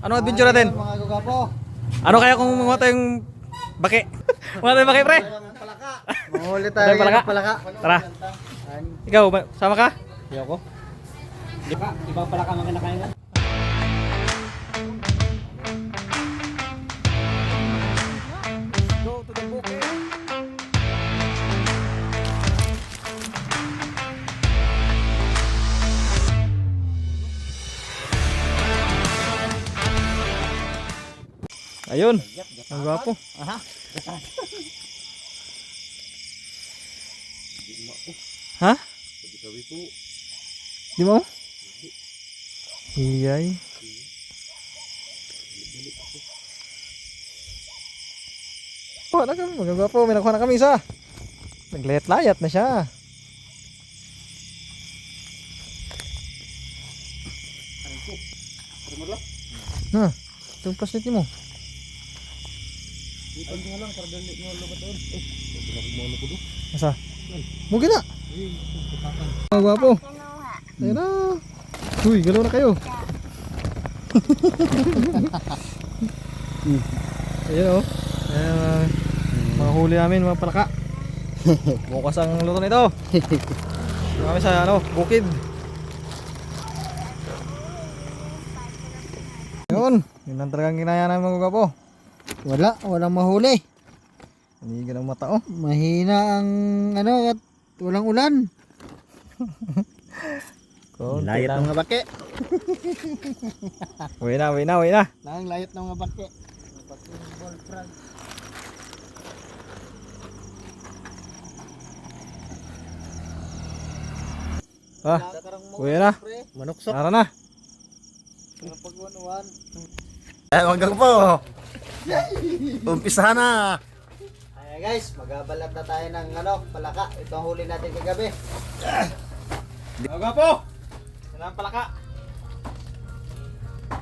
Anong adventure natin? Mga gugapo. Ano kaya kung mga tayong baki? Mga tayong baki, pre? Palaka. Mahuli tayo Tayo palaka. ng palaka. Tara. Ikaw, sama ka? Hindi ako. Ibang palaka mga kinakain. Go to the bukid. Ayun, ang gwapo. Aha. Ha? Di mo? Iyay. Oh, na kami, mga gwapo, may nakuha na kami isa. Naglayat-layat na siya. Ha, itong paslit mo. Asa? Mungkin na. Mga gwapo. Ayun na. Uy, galaw na kayo. Ayun o. Mga huli namin, mga palaka. Bukas ang luto nito. Dito kami sa bukid. Yun, yun ang talagang ginaya namin mga gwapo. Walang mahuli. Hindi ka ng mata oh. Mahina ang at walang ulan. Layat ng mga bake. Uwi na, uwi na, uwi na. Nang layat ng mga bake. Ah, uwi na. Manuksok. Tara na. Pagwanuan. Hanggang po. Umpisa na. Ayan guys, magabalat na tayo ng palaka. Ito ang huli natin kagabi. Mga gwapo. Yan ang palaka.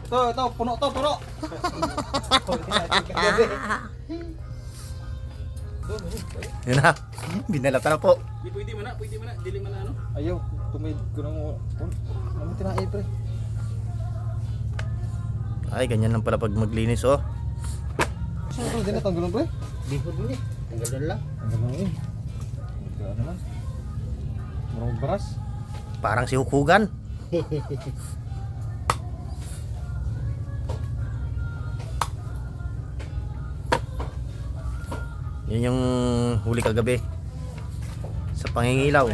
Ito, puno to, puno. Huli natin kagabi. Yan na. Binalata na po. Pwede man na, dili man na ano. Ayaw, tumid ko ng ano tinae pre. Ay, ganyan lang pala pag maglinis oh. Saan ko din natanggalan pre? Bihod mo ni. Tanggal doon lang. Ang gano'n eh. Ito ano man. Marong baras. Parang si Hukugan. Yan yung huli kagabi. Sa pangingilaw.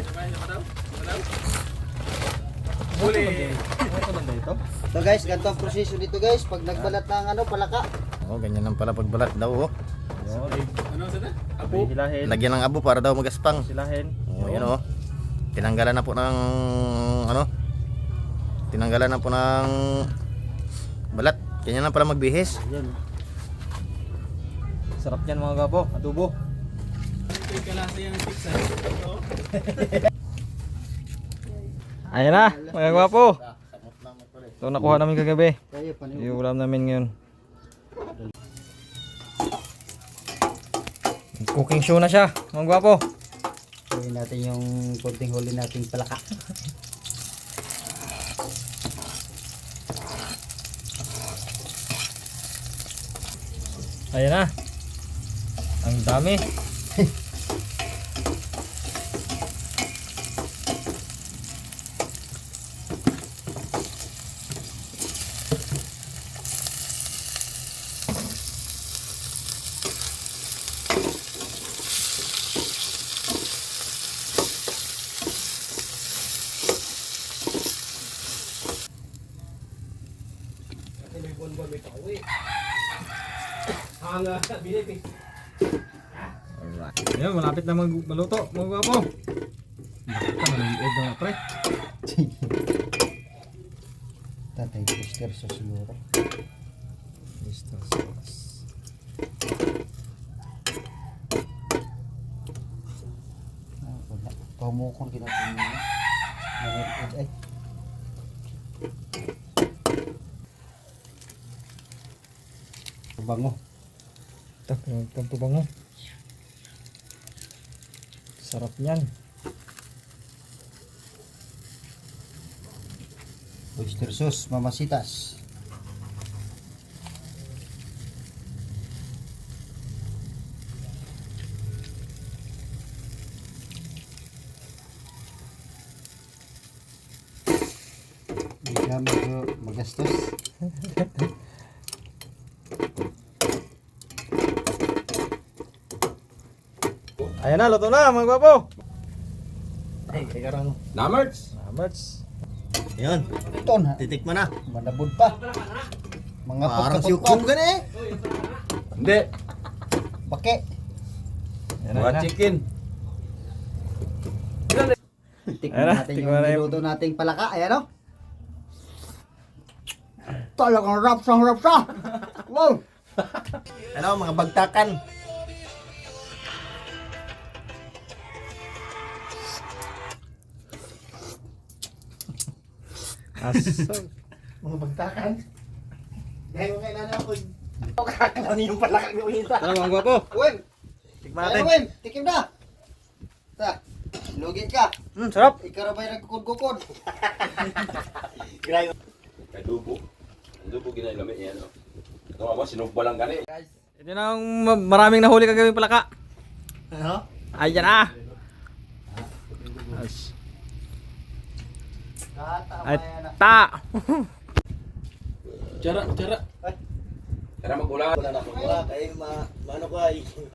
Huli. Ano ba ito? So guys, ganito ang proseso dito guys. Pag nagbalat ng palaka. Oh, ganyan lang pala pagbalat daw oh. Ano sa na? Apo. Hilahin. Lagyan ng abo para daw magaspang. Silahin. Oh, yan oh. Tinanggalan na po ng tinanggalan na po ng balat. Ganyan lang pala magbihis. Ayan. Sarap yan mga gwapo. Adobo. Ito yung kalasa yung pizza. Ito. Ayan na, mga gwapo. Ito nakuha namin kagabi. Kayo panin. Yung ulam namin ngayon. Cooking show na siya, mga gwapo. Gawin natin yung konting huli nating palaka. Ayan na. Ang dami. Alright. Ayan, malapit na maluto, mga gwapo. Nakita, maliliit na pre. Tatay poster sa siguro. Mr. Sauce. Wala. Pamukon ginagawa niya. Nangipid ay. Bango. Tak, ganito bango. Sarap niyan. Oyster sauce, mamasitas. Kaya medyo magastos. Ayan na, luto na mga gwapo. Ay, karang. Namerts! Namerts. Yan, Ito na. titikman na. Manabod pa. Mga Parang pagkapot siyukong pa. gan eh. Hindi! Bake. Ayan na, ayan na. chicken! Tikman Ayan na, natin tikman yung na yung- niluto nating palaka. Ayan o. Talagang rapsang rapsa. Wow. Ano, mga bagtakan. Asam. Mga bagtakan. Dahil mo kailangan ako. O kakakalani yung palaka ng uwita. Tara mga gwapo. Win. Tikman natin. Ayan Win. Tikim na. Ta. Lugin ka. Sarap. Ikaw na ba yung nagkukod-kukod? Grabe. Kay dubo. Ang dubo ginailamit yan. Oh. Ito nga mo, sinugba lang gani. Ito na ang maraming nahuli kagawing palaka. Ano? Ayan na. As. Ay, ta. Tsara, tsara! Kaya magulang. Wala na ako. Wala kayo, maano ko ay.